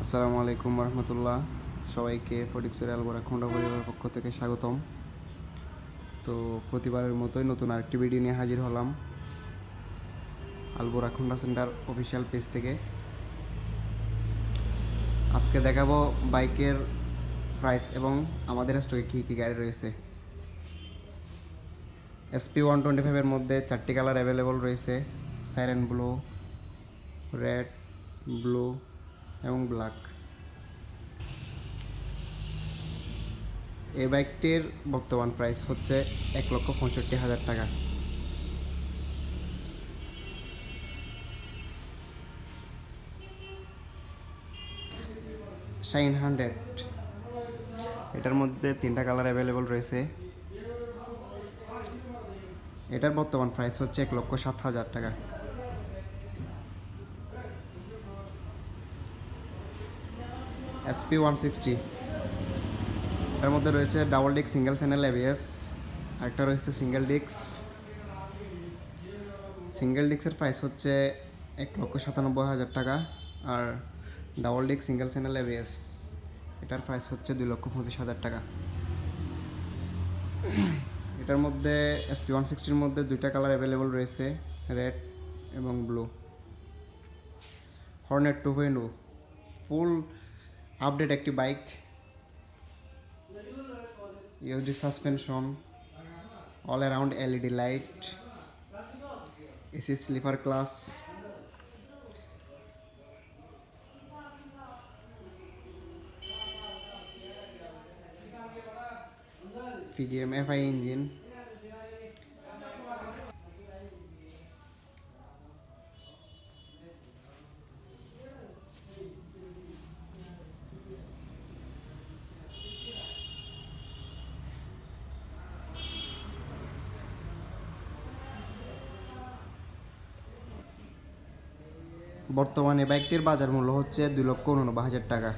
আসসালামু আলাইকুম রহমতুল্লাহ। সবাইকে ফটিকছড়ি আলবোরা খোন্ডা পরিবারের পক্ষ থেকে স্বাগতম। তো প্রতিবারের মতোই নতুন আরেকটি ভিডিও নিয়ে হাজির হলাম আলবোরা খোন্ডা সেন্টার অফিসিয়াল পেজ থেকে। আজকে দেখাবো বাইকের প্রাইস এবং আমাদের স্টকে কী কী গাড়ি রয়েছে। SP 125-এর মধ্যে 4টি কালার অ্যাভেলেবল রয়েছে: সাইরেন ব্লু, রেড, ব্লু এবং ব্ল্যাক। এই বাইকটির বর্তমান প্রাইস হচ্ছে 1,65,000 টাকা। শাইন 100, এটার মধ্যে 3টা কালার অ্যাভেলেবল রয়েছে। এটার বর্তমান প্রাইস হচ্ছে 1,07,000 টাকা। SP 160, এটার মধ্যে রয়েছে double disc single channel ABS, আরেকটা রয়েছে সিঙ্গেল ডিস্ক। সিঙ্গেল ডিস্কের প্রাইস হচ্ছে 1,97,000 টাকা, আর double disc single channel ABS এটার প্রাইস হচ্ছে 2,25,000 টাকা। এটার মধ্যে SP 160-র মধ্যে 2টা কালার অ্যাভেলেবল রয়েছে, রেড এবং ব্লু। হর্নেট 2.0 ফুল আপডেট একটি bike, USD suspension, all around LED light, AC slipper clutch, PDM FI engine. বর্তমানে বাইকটির বাজার মূল্য হচ্ছে 2,89,000 টাকা।